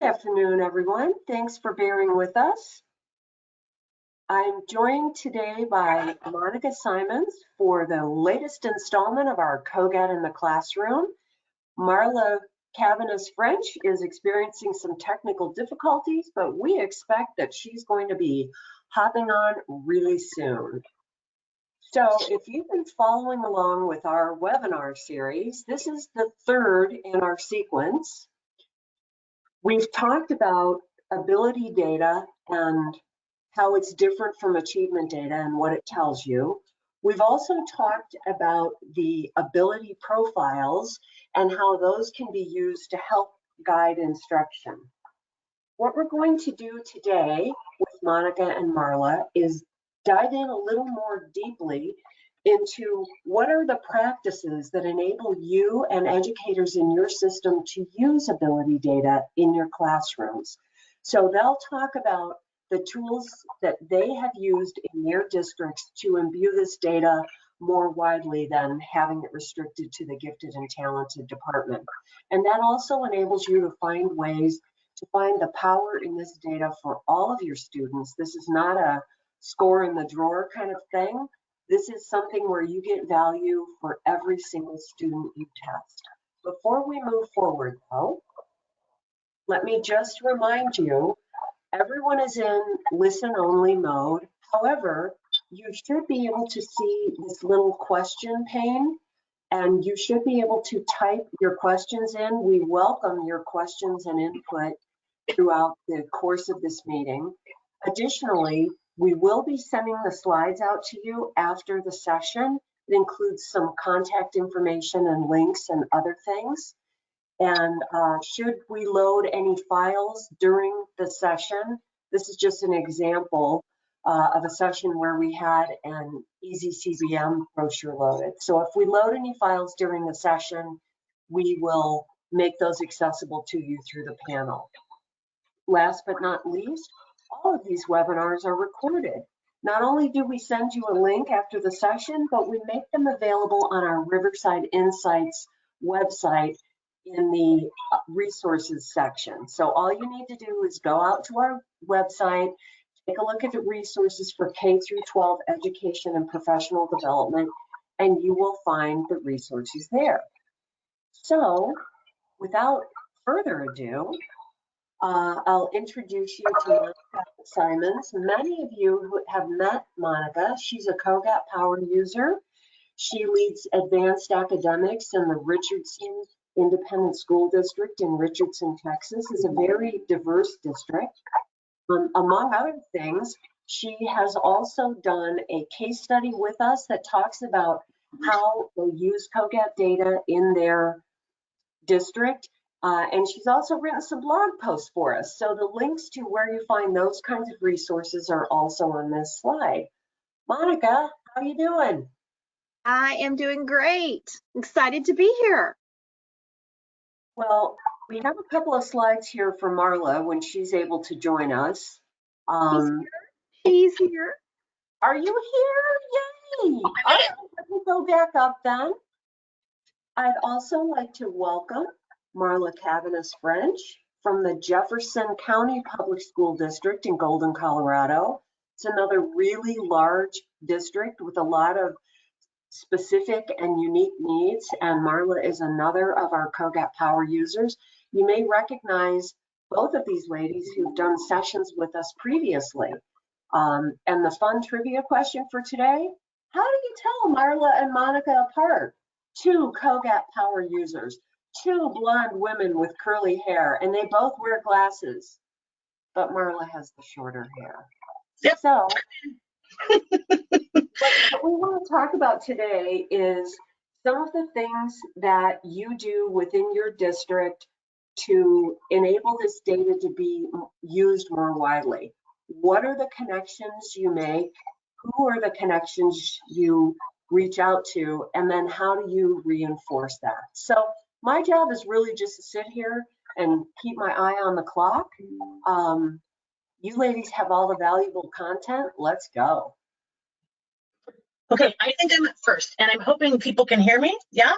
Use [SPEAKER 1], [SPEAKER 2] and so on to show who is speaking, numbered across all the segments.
[SPEAKER 1] Good afternoon, everyone. Thanks for bearing with us. I'm joined today by Monica Simonds for the latest installment of our CogAT in the Classroom. Marla Caviness-French is experiencing some technical difficulties, but we expect that she's going to be hopping on really soon. So if you've been following along with our webinar series, this is the third in our sequence. We've talked about ability data and how it's different from achievement data and what it tells you. We've also talked about the ability profiles and how those can be used to help guide instruction. What we're going to do today with Monica and Marla is dive in a little more deeply into what are the practices that enable you and educators in your system to use ability data in your classrooms. So they'll talk about the tools that they have used in their districts to imbue this data more widely than having it restricted to the gifted and talented department. And that also enables you to find ways to find the power in this data for all of your students. This is not a score in the drawer kind of thing. This is something where you get value for every single student you test. Before we move forward, though, let me just remind you, everyone is in listen-only mode. However, you should be able to see this little question pane, and you should be able to type your questions in. We welcome your questions and input throughout the course of this meeting. Additionally, we will be sending the slides out to you after the session. It includes some contact information and links and other things. And should we load any files during the session, this is just an example of a session where we had an easy CBM brochure loaded. So if we load any files during the session, we will make those accessible to you through the panel. Last but not least, all of these webinars are recorded. Not only do we send you a link after the session, but we make them available on our Riverside Insights website in the resources section. So all you need to do is go out to our website, take a look at the resources for K through 12 education and professional development, and you will find the resources there. So without further ado, I'll introduce you to Monica Simonds. Many of you who have met Monica, she's a CogAT Power User. She leads advanced academics in the Richardson Independent School District in Richardson, Texas. It's a very diverse district. Among other things, she has also done a case study with us that talks about how they use CogAT data in their district. And she's also written some blog posts for us. So the links to where you find those kinds of resources are also on this slide. Monica, how are you doing?
[SPEAKER 2] I am doing great. Excited to be here.
[SPEAKER 1] Well, we have a couple of slides here for Marla when she's able to join us.
[SPEAKER 2] She's here.
[SPEAKER 1] Are you here? Yay! All right, let me go back up then. I'd also like to welcome Marla Caviness-French from the Jefferson County Public School District in Golden, Colorado. It's another really large district with a lot of specific and unique needs, and Marla is another of our CogAT Power users. You may recognize both of these ladies who've done sessions with us previously. And the fun trivia question for today, how do you tell Marla and Monica apart? Two CogAT Power users, two blonde women with curly hair, and they both wear glasses, but Marla has the shorter hair. Yep. So what we want to talk about today is some of the things that you do within your district to enable this data to be used more widely. What are the connections you make? Who are the connections you reach out to? And then how do you reinforce that? So my job is really just to sit here and keep my eye on the clock. You ladies have all the valuable content. Let's go.
[SPEAKER 3] Okay, I think I'm at first, and I'm hoping people can hear me. Yeah?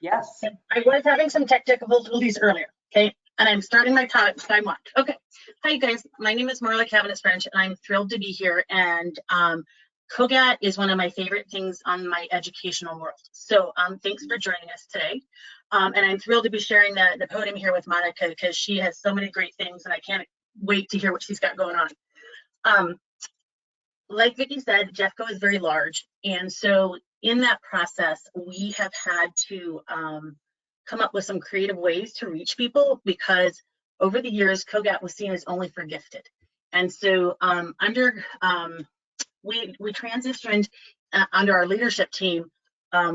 [SPEAKER 1] Yes.
[SPEAKER 3] I was having some technical difficulties earlier. Okay, And I'm starting my time watch. Okay. Hi, you guys. My name is Marla Caviness-French, and I'm thrilled to be here. And CogAT is one of my favorite things on my educational world. So thanks for joining us today. And I'm thrilled to be sharing the podium here with Monica because she has so many great things, and I can't wait to hear what she's got going on. Like Vicki said, Jeffco is very large. And so in that process, we have had to come up with some creative ways to reach people because over the years, CogAT was seen as only for gifted. And so we transitioned under our leadership team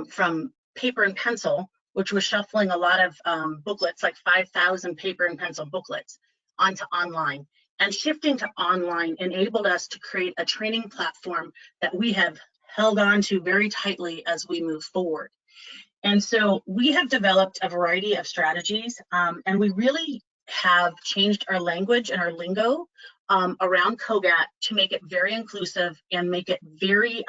[SPEAKER 3] from paper and pencil, which was shuffling a lot of booklets, like 5,000 paper and pencil booklets, onto online. And shifting to online enabled us to create a training platform that we have held on to very tightly as we move forward. And so we have developed a variety of strategies, and we really have changed our language and our lingo around CogAT to make it very inclusive and make it very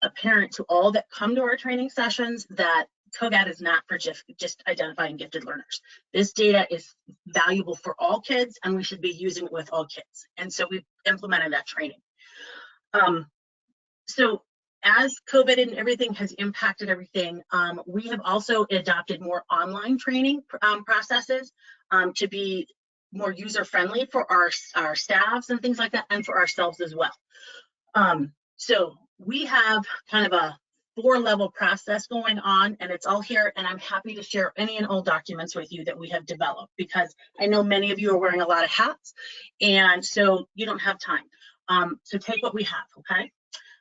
[SPEAKER 3] apparent to all that come to our training sessions that CogAT is not for just identifying gifted learners. This data is valuable for all kids, and we should be using it with all kids. And so we've implemented that training. So as COVID and everything has impacted everything, we have also adopted more online training processes to be more user-friendly for our staffs and things like that, and for ourselves as well. So we have kind of a 4-level process going on, and it's all here, and I'm happy to share any and all documents with you that we have developed because I know many of you are wearing a lot of hats, and so you don't have time. So take what we have, okay?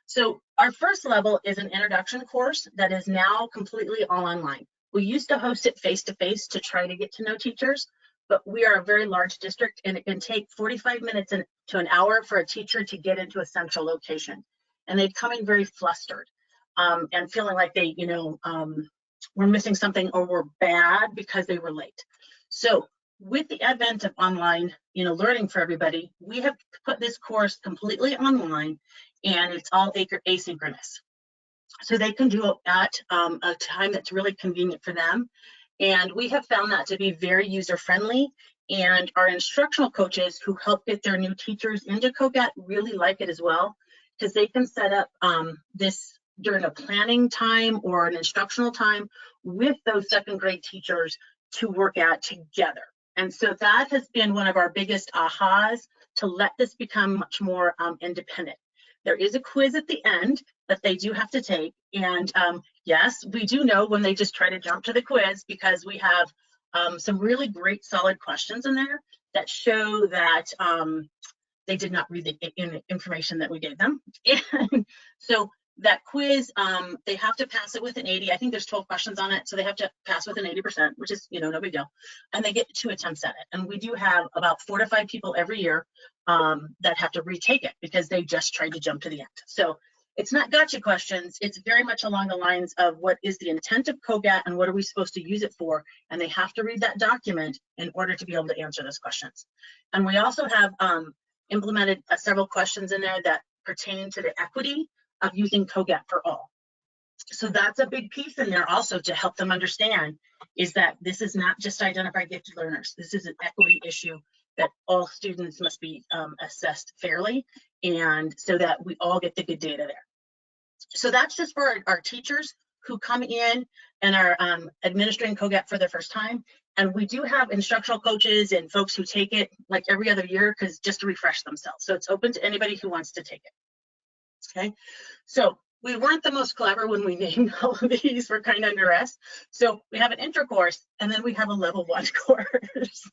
[SPEAKER 3] So our first level is an introduction course that is now completely all online. We used to host it face-to-face to try to get to know teachers, but we are a very large district, and it can take 45 minutes to an hour for a teacher to get into a central location. And they come in very flustered and feeling like they, were missing something or were bad because they were late. So with the advent of online, learning for everybody, we have put this course completely online, and it's all asynchronous. So they can do it at a time that's really convenient for them. And we have found that to be very user-friendly, and our instructional coaches who help get their new teachers into CogAT really like it as well, because they can set up this during a planning time or an instructional time with those second grade teachers to work at together. And so that has been one of our biggest ahas to let this become much more independent. There is a quiz at the end that they do have to take. And yes, we do know when they just try to jump to the quiz, because we have some really great solid questions in there that show that they did not read the information that we gave them. And so that quiz, they have to pass it with an 80. I think there's 12 questions on it, so they have to pass with an 80%, which is, no big deal. And they get 2 attempts at it. And we do have about 4 to 5 people every year that have to retake it because they just tried to jump to the end. So it's not gotcha questions. It's very much along the lines of what is the intent of CogAT and what are we supposed to use it for? And they have to read that document in order to be able to answer those questions. And we also have implemented several questions in there that pertain to the equity of using CogAT for all. So that's a big piece in there also to help them understand is that this is not just identify gifted learners. This is an equity issue that all students must be assessed fairly, and so that we all get the good data there. So that's just for our teachers who come in and are administering CogAT for the first time. And we do have instructional coaches and folks who take it like every other year because just to refresh themselves. So it's open to anybody who wants to take it. Okay, so we weren't the most clever when we named all of these. We're kind of under us. So we have an intro course, and then we have a level 1 course.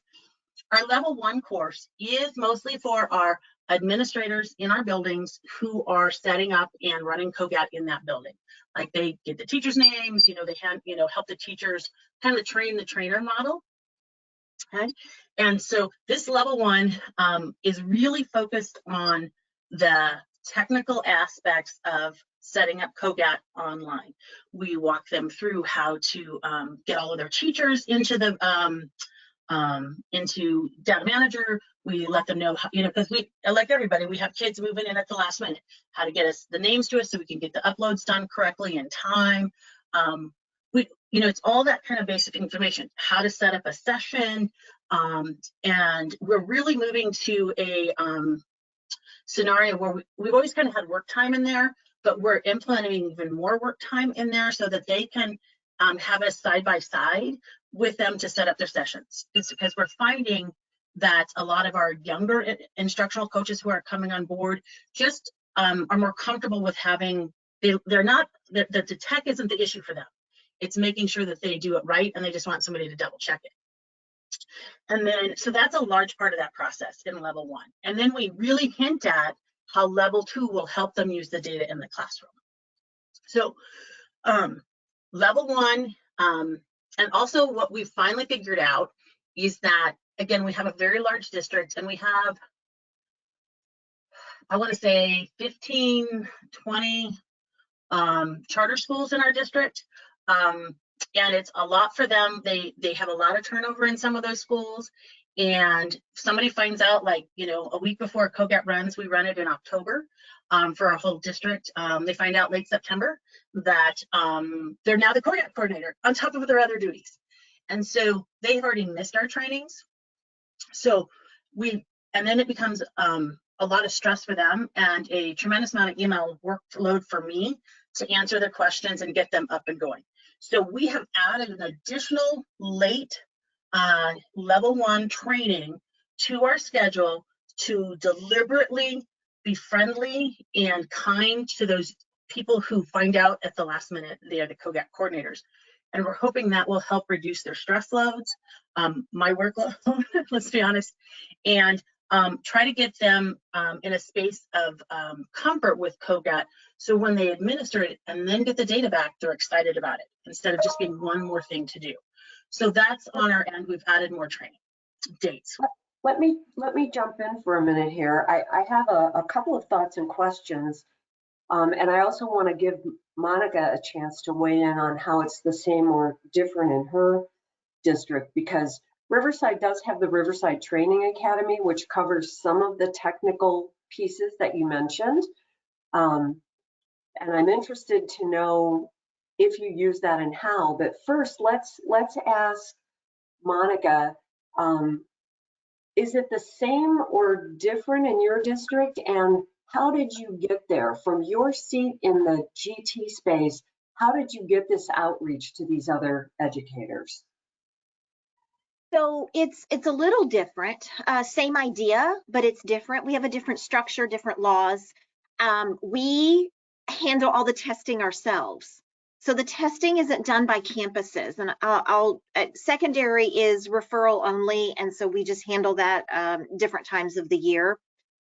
[SPEAKER 3] Our level 1 course is mostly for our administrators in our buildings who are setting up and running CogAT in that building. Like they get the teachers' names, they have, help the teachers kind of train the trainer model. Okay, and so this level 1 is really focused on the technical aspects of setting up CogAT online. We walk them through how to get all of their teachers into the into Data Manager. We let them know how, because we, like everybody, we have kids moving in at the last minute, how to get us the names to us so we can get the uploads done correctly in time. it's all that kind of basic information, how to set up a session, and we're really moving to a scenario where we've always kind of had work time in there, but we're implementing even more work time in there so that they can have us side by side with them to set up their sessions. It's because we're finding that a lot of our younger instructional coaches who are coming on board just are more comfortable with having, they're not, the tech isn't the issue for them. It's making sure that they do it right, and they just want somebody to double check it. And then, so that's a large part of that process in level 1. And then we really hint at how level 2 will help them use the data in the classroom. So level 1, and also what we've finally figured out is that, again, we have a very large district, and we have, I want to say 15, 20 charter schools in our district. And it's a lot for them. They have a lot of turnover in some of those schools. And somebody finds out, like, a week before CogAT runs, we run it in October for our whole district. They find out late September that they're now the CogAT coordinator on top of their other duties. And so they've already missed our trainings. So and then it becomes a lot of stress for them and a tremendous amount of email workload for me to answer their questions and get them up and going. So we have added an additional late level 1 training to our schedule to deliberately be friendly and kind to those people who find out at the last minute they are the CogAT coordinators. And we're hoping that will help reduce their stress loads, my workload, let's be honest, and try to get them in a space of comfort with CogAT, so when they administer it and then get the data back, they're excited about it instead of just being one more thing to do. So that's on our end. We've added more training dates.
[SPEAKER 1] Let me jump in for a minute here. I have a couple of thoughts and questions, and I also want to give Monica a chance to weigh in on how it's the same or different in her district, because Riverside does have the Riverside Training Academy, which covers some of the technical pieces that you mentioned. And I'm interested to know if you use that and how. But first, let's ask Monica, is it the same or different in your district? And how did you get there from your seat in the GT space? How did you get this outreach to these other educators?
[SPEAKER 2] So it's a little different, same idea, but it's different. We have a different structure, different laws. We handle all the testing ourselves. So the testing isn't done by campuses, and secondary is referral only, and so we just handle that different times of the year.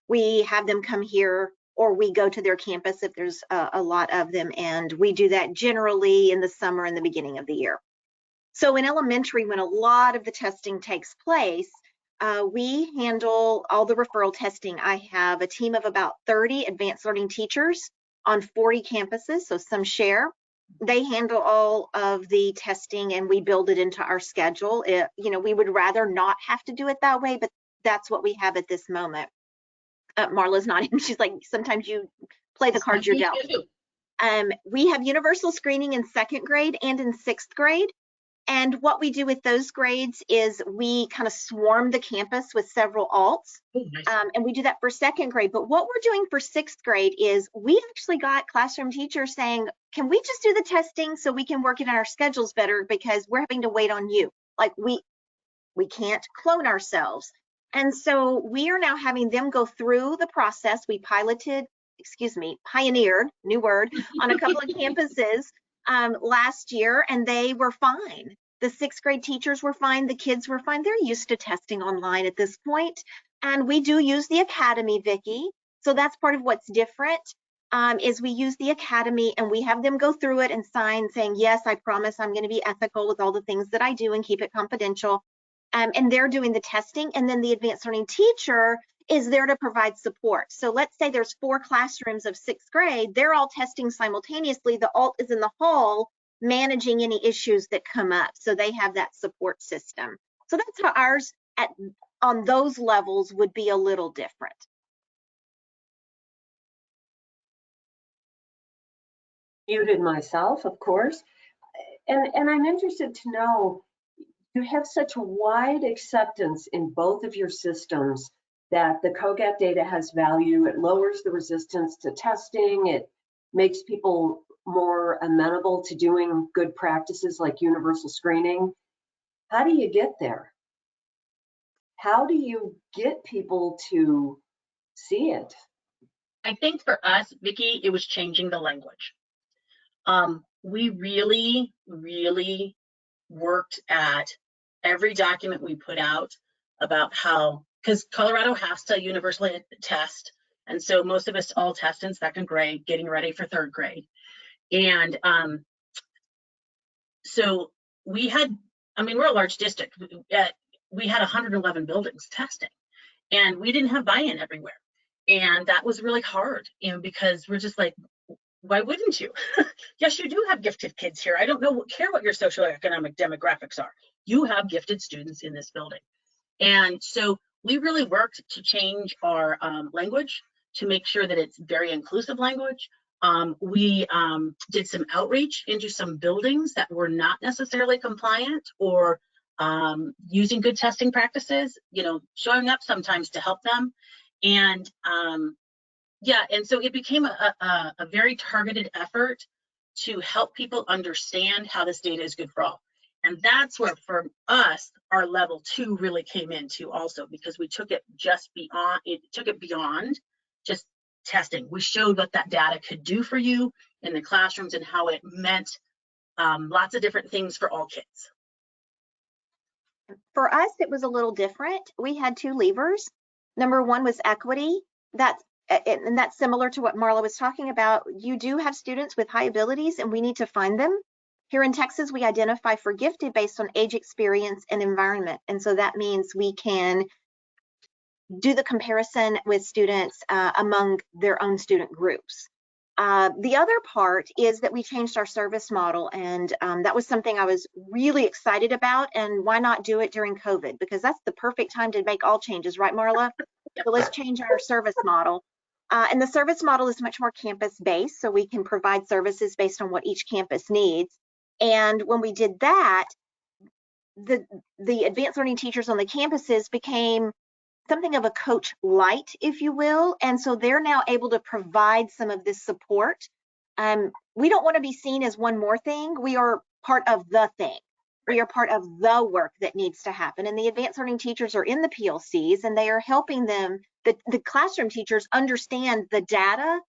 [SPEAKER 2] We have them come here, or we go to their campus if there's a lot of them, and we do that generally in the summer and the beginning of the year. So in elementary, when a lot of the testing takes place, we handle all the referral testing. I have a team of about 30 advanced learning teachers on 40 campuses, so some share. They handle all of the testing, and we build it into our schedule. We would rather not have to do it that way, but that's what we have at this moment. Marla's nodding. She's like, sometimes you play the cards you're dealt. We have universal screening in 2nd grade and in 6th grade. And what we do with those grades is we kind of swarm the campus with several alts. And we do that for 2nd grade. But what we're doing for 6th grade is we actually got classroom teachers saying, can we just do the testing so we can work it in our schedules better, because we're having to wait on you. Like we can't clone ourselves. And so we are now having them go through the process. We pioneered, new word, on a couple of campuses last year, and they were fine. The 6th grade teachers were fine. The kids were fine. They're used to testing online at this point. And we do use the academy, Vicki. So that's part of what's different, is we use the academy and we have them go through it and sign saying, yes, I promise I'm going to be ethical with all the things that I do and keep it confidential. And they're doing the testing. And then the advanced learning teacher is there to provide support. So let's say there's 4 classrooms of 6th grade. They're all testing simultaneously. The alt is in the hall managing any issues that come up. So they have that support system. So that's how ours on those levels would be a little different.
[SPEAKER 1] Muted myself, of course. And I'm interested to know, you have such wide acceptance in both of your systems that the CogAT data has value. It lowers the resistance to testing. It makes people more amenable to doing good practices like universal screening. How do you get there? How do you get people to see it?
[SPEAKER 3] I think for us, Vicki, it was changing the language. We really, really worked at every document we put out about how, because Colorado has to universally test, and so most of us all test in second grade, getting ready for third grade. And so we had, I mean, we're a large district. We had 111 buildings testing, and we didn't have buy-in everywhere. And that was really hard, you know, because we're just like, why wouldn't you? Yes, you do have gifted kids here. I don't care what your socioeconomic demographics are. You have gifted students in this building. And so we really worked to change our language to make sure that it's very inclusive language. We did some outreach into some buildings that were not necessarily compliant or using good testing practices, you know, showing up sometimes to help them. And yeah, and so it became a very targeted effort to help people understand how this data is good for all. And that's where, for us, our level 2 really came into also, because we took it just beyond, beyond just testing. We showed what that data could do for you in the classrooms and how it meant lots of different things for all kids.
[SPEAKER 2] For us, it was a little different. We had 2 levers. Number 1 was equity. And that's similar to what Marla was talking about. You do have students with high abilities, and we need to find them. Here in Texas, we identify for gifted based on age, experience, and environment. And so that means we can do the comparison with students among their own student groups. The other part is that we changed our service model, and that was something I was really excited about. And why not do it during COVID? Because that's the perfect time to make all changes, right, Marla? So let's change our service model. And the service model is much more campus-based, so we can provide services based on what each campus needs. And when we did that, the advanced learning teachers on the campuses became something of a coach light, if you will. And so they're now able to provide some of this support. We don't want to be seen as one more thing. We are part of the thing. We are part of the work that needs to happen. And the advanced learning teachers are in the PLCs, and they are helping them, the classroom teachers, understand the data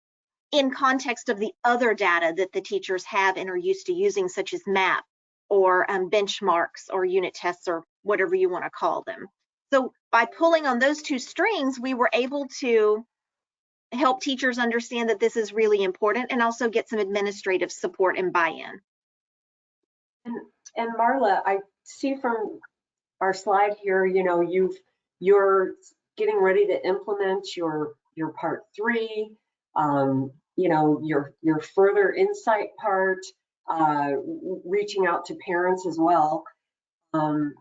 [SPEAKER 2] in context of the other data that the teachers have and are used to using, such as MAP or benchmarks or unit tests or whatever you want to call them. So by pulling on those 2 strings, we were able to help teachers understand that this is really important and also get some administrative support and buy-in.
[SPEAKER 1] And Marla, I see from our slide here, you know, you're getting ready to implement your part 3, you know, your further insight part, reaching out to parents as well. And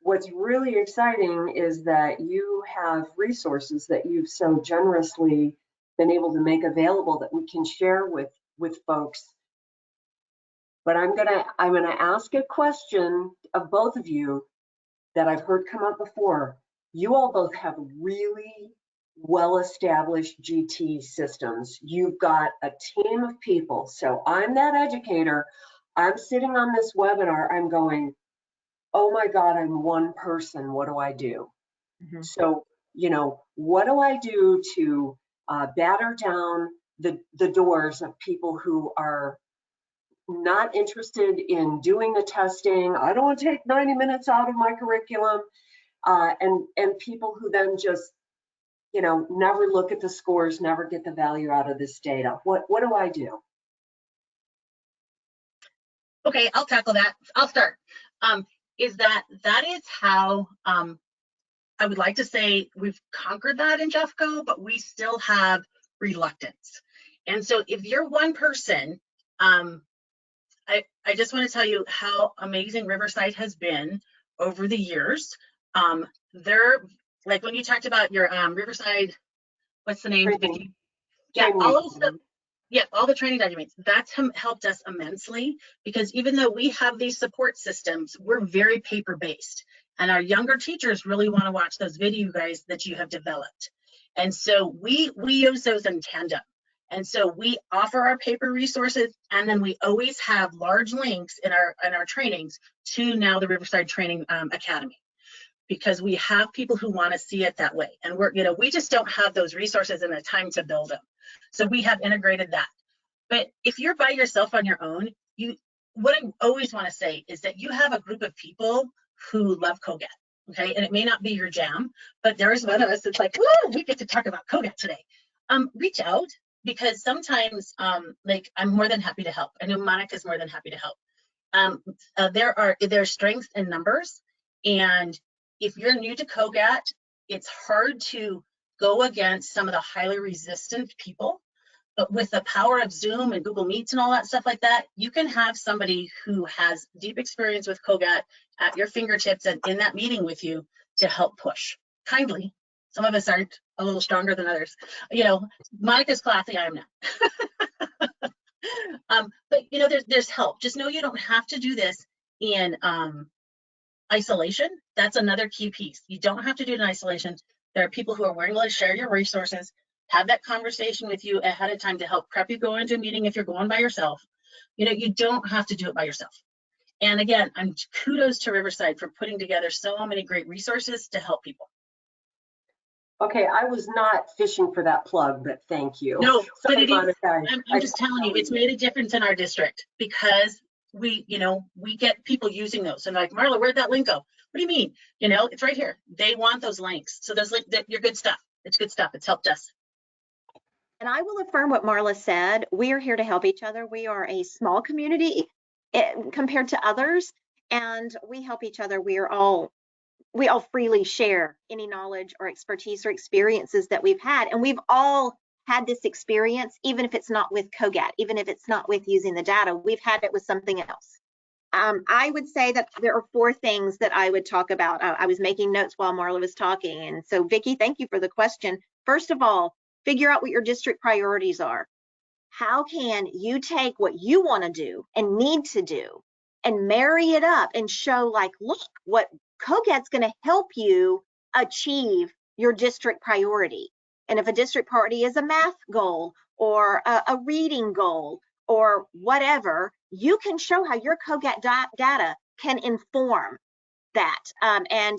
[SPEAKER 1] what's really exciting is that you have resources that you've so generously been able to make available that we can share with folks. But I'm gonna ask a question of both of you that I've heard come up before. You all both have really well-established GT systems. You've got a team of people. So I'm that educator. I'm sitting on this webinar. I'm going, oh my God, I'm one person. What do I do? Mm-hmm. So, you know, what do I do to batter down the doors of people who are not interested in doing the testing? I don't want to take 90 minutes out of my curriculum, and people who then just, you know, never look at the scores, never get the value out of this data. What do I do?
[SPEAKER 3] Okay, I'll tackle that. I'll start. That is how I would like to say we've conquered that in Jeffco, but we still have reluctance. And so if you're one person, I just want to tell you how amazing Riverside has been over the years. They're, like when you talked about your Riverside, what's the name?
[SPEAKER 1] Training.
[SPEAKER 3] Yeah, all of the, Yeah, all the training documents. That's helped us immensely, because even though we have these support systems, we're very paper-based. And our younger teachers really want to watch those video guides that you have developed. And so we use those in tandem. And so we offer our paper resources, and then we always have large links in our trainings to now the Riverside Training Academy, because we have people who want to see it that way. And we just don't have those resources and the time to build them. So we have integrated that. But if you're by yourself on your own, what I always want to say is that you have a group of people who love CogAT, okay? And it may not be your jam, but there's one of us that's like, whoa, we get to talk about CogAT today. Reach out, because sometimes, like, I'm more than happy to help. I know Monica's more than happy to help. There's strengths in numbers, and if you're new to CogAT, it's hard to go against some of the highly resistant people. But with the power of Zoom and Google Meets and all that stuff like that, you can have somebody who has deep experience with CogAT at your fingertips and in that meeting with you to help push kindly. Some of us aren't a little stronger than others. Monica's classy, I am not. But there's help. Just know you don't have to do this in isolation. That's another key piece. You don't have to do it in isolation. There are people who are willing to share your resources, have that conversation with you ahead of time to help prep you go into a meeting if you're going by yourself. You don't have to do it by yourself. And again, kudos to Riverside for putting together so many great resources to help people.
[SPEAKER 1] Okay, I was not fishing for that plug, but thank you.
[SPEAKER 3] No,
[SPEAKER 1] Sorry,
[SPEAKER 3] but it
[SPEAKER 1] Monica,
[SPEAKER 3] is. I'm just telling you, it's made a difference in our district, because we get people using those. And like, Marla, where'd that link go? What do you mean? It's right here. They want those links. So those your good stuff. It's good stuff. It's helped us.
[SPEAKER 2] And I will affirm what Marla said. We are here to help each other. We are a small community compared to others, and we help each other. We all freely share any knowledge or expertise or experiences that we've had. And we've all had this experience, even if it's not with CogAT, even if it's not with using the data, we've had it with something else. I would say that there are 4 things that I would talk about. I was making notes while Marla was talking. And so, Vicki, thank you for the question. First of all, figure out what your district priorities are. How can you take what you want to do and need to do and marry it up and show, like, look, what CogAT's going to help you achieve your district priority. And if a district priority is a math goal or a reading goal or whatever, you can show how your CogAT data can inform that. And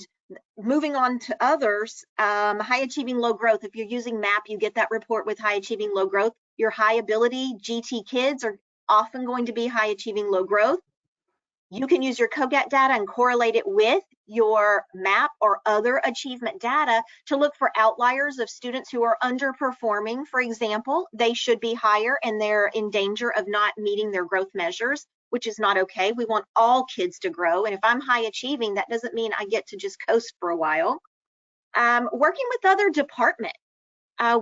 [SPEAKER 2] moving on to others, high achieving low growth. If you're using MAP, you get that report with high achieving low growth. Your high ability GT kids are often going to be high achieving low growth. You can use your CogAT data and correlate it with your MAP or other achievement data to look for outliers of students who are underperforming. For example, they should be higher and they're in danger of not meeting their growth measures, which is not okay. We want all kids to grow. And if I'm high achieving, that doesn't mean I get to just coast for a while. Working with other departments.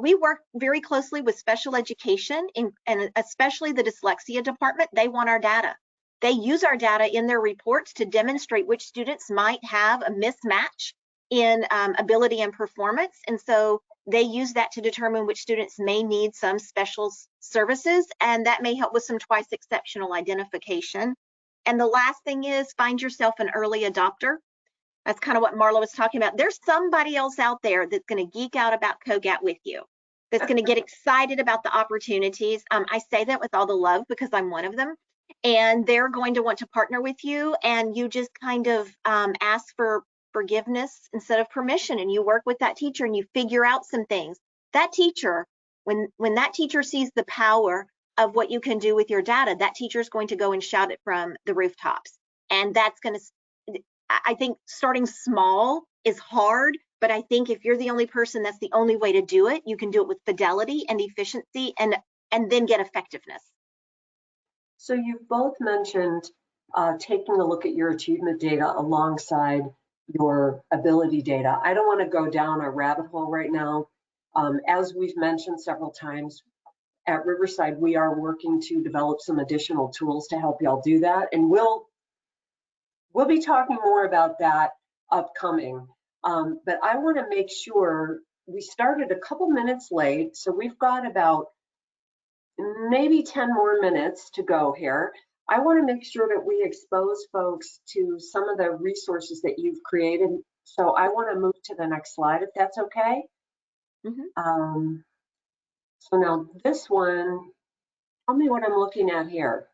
[SPEAKER 2] We work very closely with special education and especially the dyslexia department. They want our data. They use our data in their reports to demonstrate which students might have a mismatch in ability and performance. And so they use that to determine which students may need some special services, and that may help with some twice exceptional identification. And the last thing is find yourself an early adopter. That's kind of what Marla was talking about. There's somebody else out there that's going to geek out about CogAT with you, that's going to get excited about the opportunities. I say that with all the love because I'm one of them. And they're going to want to partner with you, and you just kind of ask for forgiveness instead of permission, and you work with that teacher and you figure out some things. That teacher, when that teacher sees the power of what you can do with your data, that teacher is going to go and shout it from the rooftops. And that's going to, I think starting small is hard, but I think if you're the only person, that's the only way to do it. You can do it with fidelity and efficiency and then get effectiveness.
[SPEAKER 1] So you've both mentioned taking a look at your achievement data alongside your ability data. I don't want to go down a rabbit hole right now. As we've mentioned several times, at Riverside, we are working to develop some additional tools to help y'all do that. And we'll be talking more about that upcoming. But I want to make sure we started a couple minutes late. So we've got about maybe 10 more minutes to go here. I want to make sure that we expose folks to some of the resources that you've created. So I want to move to the next slide, if that's okay. So now this one, tell me what I'm looking at here.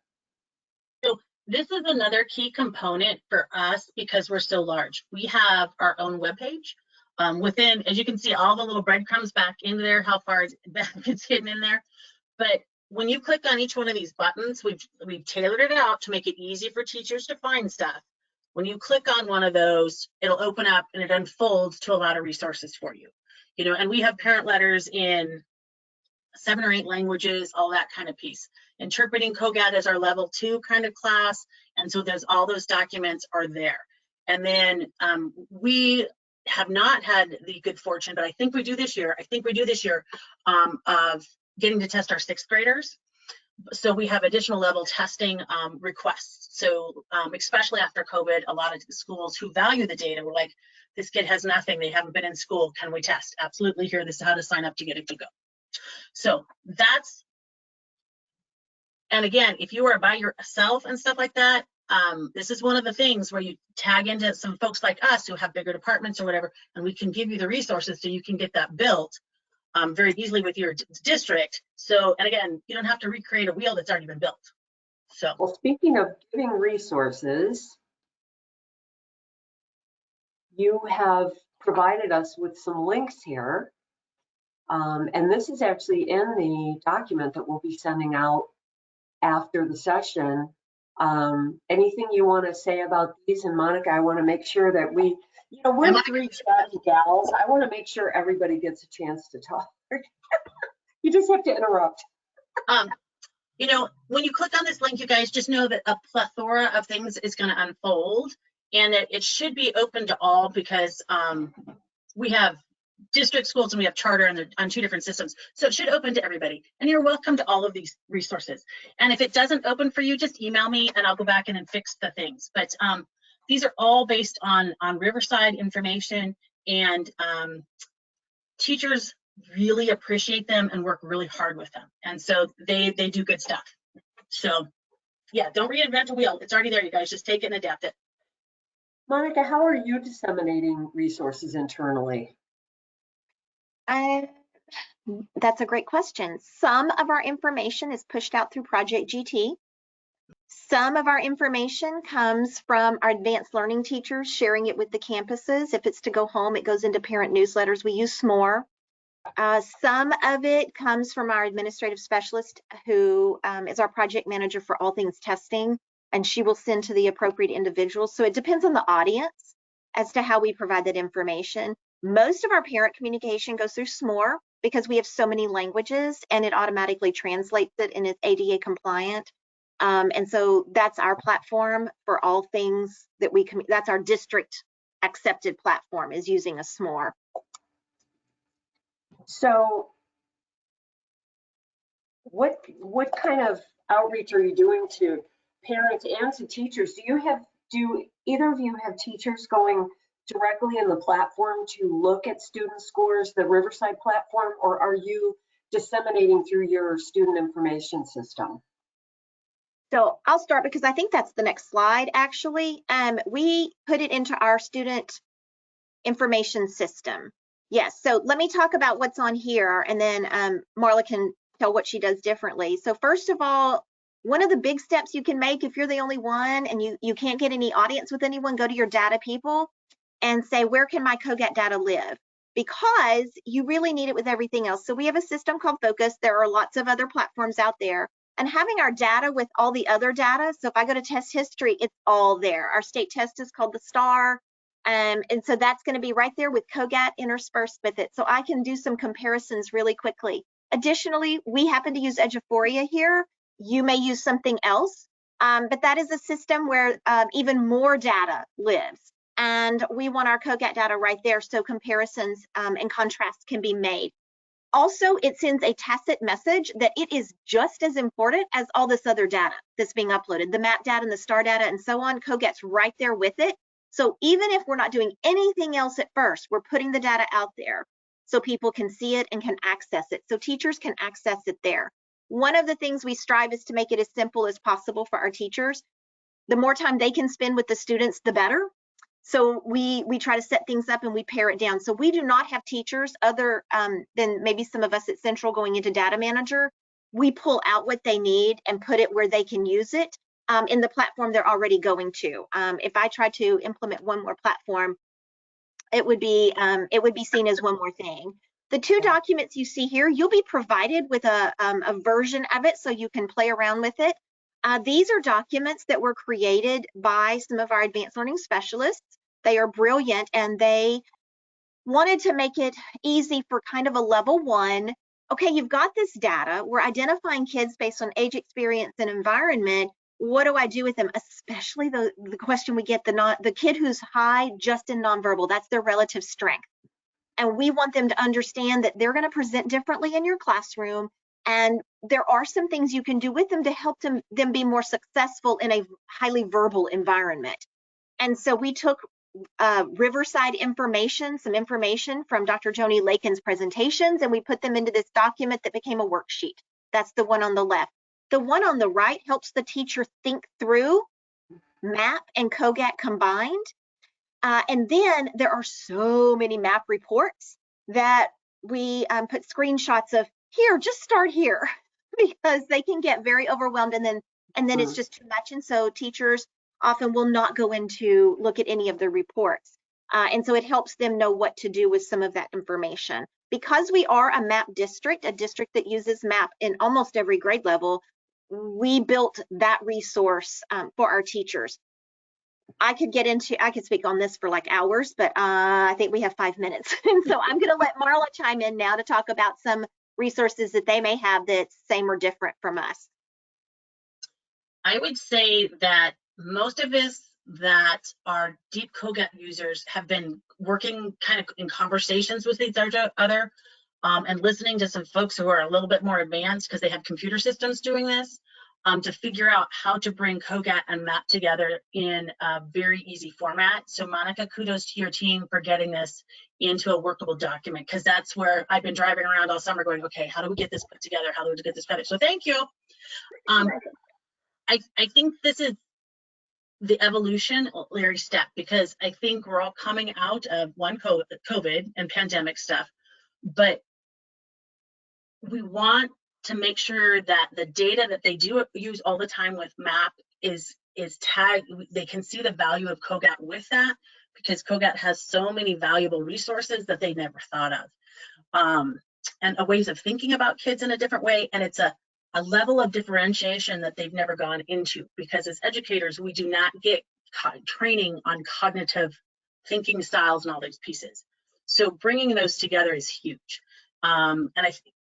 [SPEAKER 3] So this is another key component for us because we're so large. We have our own webpage. Within, as you can see, all the little breadcrumbs back into there, how far back it's hidden in there. But when you click on each one of these buttons, we've tailored it out to make it easy for teachers to find stuff. When you click on one of those, it'll open up and it unfolds to a lot of resources for you. You know, and we have parent letters in 7 or 8 languages, all that kind of piece. Interpreting CogAT is our level 2 kind of class, and so there's all those documents are there. And then we have not had the good fortune, but I think we do this year. Of getting to test our 6th graders. So we have additional level testing requests. So especially after COVID, a lot of schools who value the data were like, this kid has nothing, they haven't been in school, can we test? Absolutely, here, this is how to sign up to get it to go. So that's, and again, if you are by yourself and stuff like that, this is one of the things where you tag into some folks like us who have bigger departments or whatever, and we can give you the resources so you can get that built very easily with your district. So, and again, you don't have to recreate a wheel that's already been built. So,
[SPEAKER 1] well, speaking of giving resources, you have provided us with some links here. And this is actually in the document that we'll be sending out after the session. Anything you want to say about these? And Monica, I want to make sure that we, you know, we're 3 chatty gals. I want to make sure everybody gets a chance to talk. You just have to interrupt.
[SPEAKER 3] you know, when you click on this link, you guys just know that a plethora of things is going to unfold, and it should be open to all because we have district schools and we have charter, and they're on 2 different systems. So it should open to everybody, and you're welcome to all of these resources. And if it doesn't open for you, just email me and I'll go back in and fix the things. But these are all based on Riverside information, and teachers really appreciate them and work really hard with them. And so they do good stuff. So yeah, don't reinvent a wheel. It's already there, you guys. Just take it and adapt it.
[SPEAKER 1] Monica, how are you disseminating resources internally?
[SPEAKER 2] That's a great question. Some of our information is pushed out through Project GT. Some of our information comes from our advanced learning teachers sharing it with the campuses. If it's to go home, it goes into parent newsletters. We use SMORE. Some of it comes from our administrative specialist who is our project manager for all things testing, and she will send to the appropriate individuals. So it depends on the audience as to how we provide that information. Most of our parent communication goes through SMORE because we have so many languages and it automatically translates it and it's ADA compliant. And so that's our platform for all things that that's our district accepted platform, is using a SMORE.
[SPEAKER 1] So what kind of outreach are you doing to parents and to teachers? Do either of you have teachers going directly in the platform to look at student scores, the Riverside platform, or are you disseminating through your student information system?
[SPEAKER 2] So I'll start because I think that's the next slide, actually. We put it into our student information system. Yes, so let me talk about what's on here, and then Marla can tell what she does differently. So first of all, one of the big steps you can make if you're the only one and you can't get any audience with anyone, go to your data people and say, where can my CogAT data live? Because you really need it with everything else. So we have a system called Focus. There are lots of other platforms out there. And having our data with all the other data, so if I go to test history, it's all there. Our state test is called the STAR. And so that's going to be right there with CogAT interspersed with it. So I can do some comparisons really quickly. Additionally, we happen to use Eduphoria here. You may use something else, but that is a system where even more data lives. And we want our CogAT data right there so comparisons and contrasts can be made. Also, it sends a tacit message that it is just as important as all this other data that's being uploaded, the map data and the STAR data and so on. CogAT's right there with it. So even if we're not doing anything else at first, we're putting the data out there so people can see it and can access it. So teachers can access it there. One of the things we strive is to make it as simple as possible for our teachers. The more time they can spend with the students, the better. So we try to set things up and we pare it down. So we do not have teachers other than maybe some of us at Central going into Data Manager. We pull out what they need and put it where they can use it in the platform they're already going to. If I try to implement one more platform, it would be seen as one more thing. The two documents you see here, you'll be provided with a version of it so you can play around with it. These are documents that were created by some of our advanced learning specialists. They are brilliant, and they wanted to make it easy for kind of a level one. Okay, you've got this data. We're identifying kids based on age, experience, and environment. What do I do with them? Especially the question we get, the kid who's high just in nonverbal, that's their relative strength. And we want them to understand that they're going to present differently in your classroom. And there are some things you can do with them to help them be more successful in a highly verbal environment. And so we took Riverside information, some information from Dr. Joni Lakin's presentations, and we put them into this document that became a worksheet. That's the one on the left. The one on the right helps the teacher think through MAP and CogAT combined. And then there are so many MAP reports that we put screenshots of here, just start here, because they can get very overwhelmed and then it's just too much. And so teachers often will not go in to look at any of the reports. And so it helps them know what to do with some of that information. Because we are a MAP district, a district that uses MAP in almost every grade level, we built that resource for our teachers. I could speak on this for like hours, but I think we have 5 minutes. And so I'm going to let Marla chime in now to talk about some resources that they may have that's same or different from us.
[SPEAKER 3] I would say that most of us that are deep CogAT users have been working kind of in conversations with each other and listening to some folks who are a little bit more advanced because they have computer systems doing this. To figure out how to bring CogAT and MAP together in a very easy format. So Monica, kudos to your team for getting this into a workable document, because that's where I've been driving around all summer going, okay, how do we get this put together? How do we get this together? So thank you. I think this is the evolutionary step, because I think we're all coming out of one COVID and pandemic stuff, but we want to make sure that the data that they do use all the time with MAP is tagged. They can see the value of CogAT with that, because CogAT has so many valuable resources that they never thought of, and ways of thinking about kids in a different way. And it's a level of differentiation that they've never gone into, because as educators, we do not get training on cognitive thinking styles and all these pieces. So bringing those together is huge.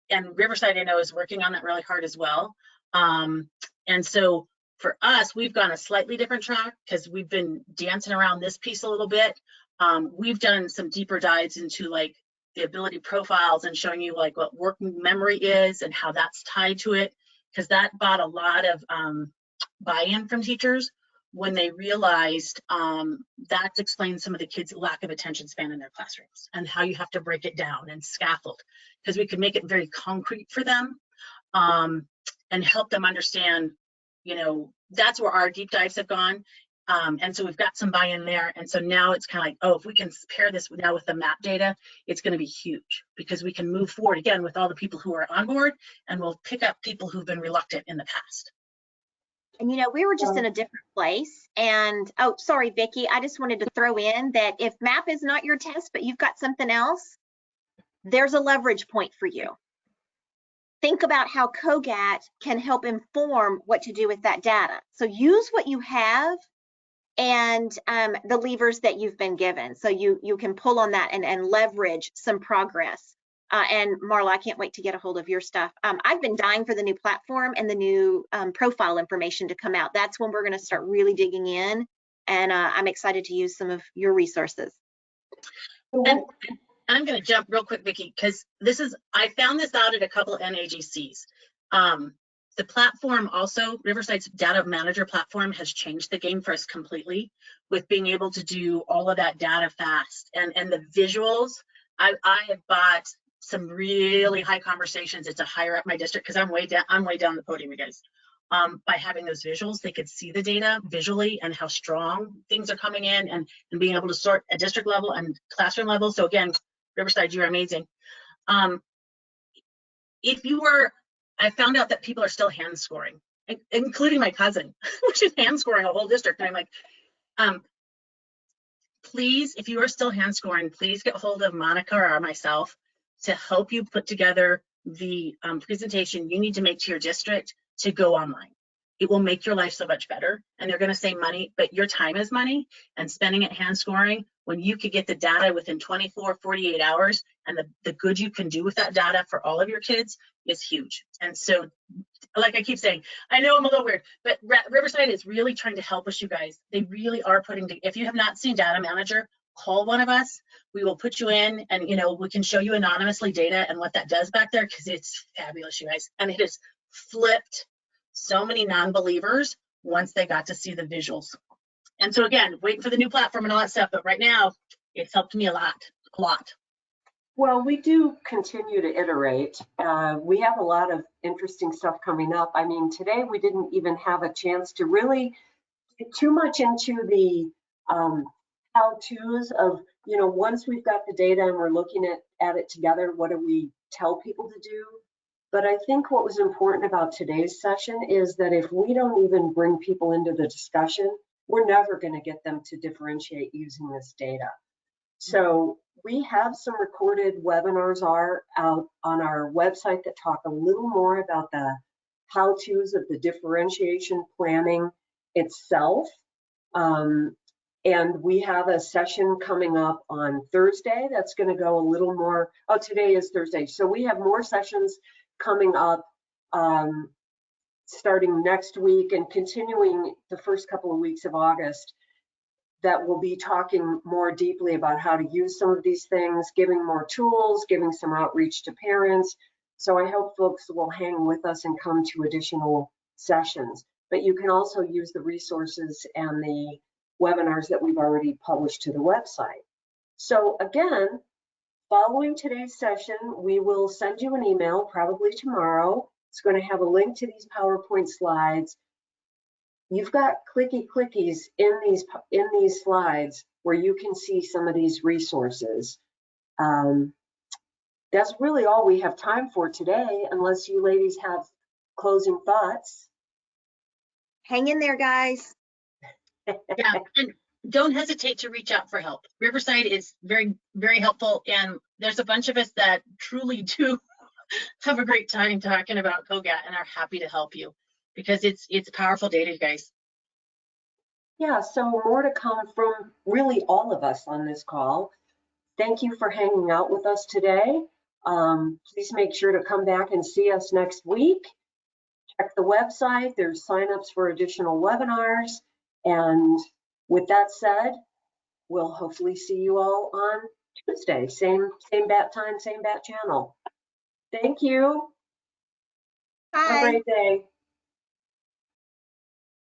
[SPEAKER 3] And Riverside, I know, is working on that really hard as well. And so for us, we've gone a slightly different track because we've been dancing around this piece a little bit. We've done some deeper dives into like the ability profiles and showing you like what working memory is and how that's tied to it, because that brought a lot of buy-in from teachers when they realized that explains some of the kids' lack of attention span in their classrooms and how you have to break it down and scaffold, because we could make it very concrete for them and help them understand, you know, that's where our deep dives have gone. And so we've got some buy-in there. And so now it's kind of like, oh, if we can pair this now with the MAP data, it's going to be huge, because we can move forward again with all the people who are on board, and we'll pick up people who've been reluctant in the past.
[SPEAKER 2] And, you know, we were just in a different place. And, oh, sorry, Vicki, I just wanted to throw in that if MAP is not your test, but you've got something else, there's a leverage point for you. Think about how CogAT can help inform what to do with that data. So use what you have and the levers that you've been given. So you can pull on that and leverage some progress. And Marla, I can't wait to get a hold of your stuff. I've been dying for the new platform and the new profile information to come out. That's when we're going to start really digging in. And I'm excited to use some of your resources.
[SPEAKER 3] And I'm going to jump real quick, Vicki, because I found this out at a couple of NAGCs. The platform also, Riverside's data manager platform, has changed the game for us completely with being able to do all of that data fast. And the visuals, I have bought some really high conversations. It's a higher up my district because I'm way down the podium, you guys. By having those visuals, they could see the data visually and how strong things are coming in, and being able to sort at district level and classroom level. So again, Riverside, you're amazing. I found out that people are still hand scoring, including my cousin, which is hand scoring a whole district. And I'm like, please, if you are still hand scoring, please get hold of Monica or myself to help you put together the presentation you need to make to your district to go online. It will make your life so much better. And they're going to save money, but your time is money, and spending it hand scoring when you could get the data within 24, 48 hours, and the good you can do with that data for all of your kids is huge. And so, like I keep saying, I know I'm a little weird, but Riverside is really trying to help us, you guys. They really are if you have not seen Data Manager, call one of us. We will put you in, and we can show you anonymously data and what that does back there, because it's fabulous, you guys. And it has flipped so many non-believers once they got to see the visuals. And so again, waiting for the new platform and all that stuff, but right now it's helped me a lot.
[SPEAKER 1] Well, we do continue to iterate. We have a lot of interesting stuff coming up. I mean, today we didn't even have a chance to really get too much into the how-tos of, once we've got the data and we're looking at it together, what do we tell people to do? But I think what was important about today's session is that if we don't even bring people into the discussion, we're never going to get them to differentiate using this data. So we have some recorded webinars out on our website that talk a little more about the how-tos of the differentiation planning itself. And we have a session coming up on Thursday that's going to go a little more. Oh, today is Thursday. So we have more sessions coming up starting next week and continuing the first couple of weeks of August, that will be talking more deeply about how to use some of these things, giving more tools, giving some outreach to parents. So I hope folks will hang with us and come to additional sessions. But you can also use the resources and the webinars that we've already published to the website. So again, following today's session, we will send you an email probably tomorrow. It's going to have a link to these PowerPoint slides. You've got clickies in these slides where you can see some of these resources. That's really all we have time for today, unless you ladies have closing thoughts.
[SPEAKER 2] Hang in there, guys.
[SPEAKER 3] Yeah, and don't hesitate to reach out for help. Riverside is very, very helpful, and there's a bunch of us that truly do have a great time talking about CogAT and are happy to help you, because it's powerful data, guys.
[SPEAKER 1] Yeah, so more to come from really all of us on this call. Thank you for hanging out with us today. Please make sure to come back and see us next week. Check the website. There's signups for additional webinars. And with that said, we'll hopefully see you all on Tuesday. Same bat time, same bat channel. Thank you.
[SPEAKER 2] Bye.
[SPEAKER 1] Have a great day.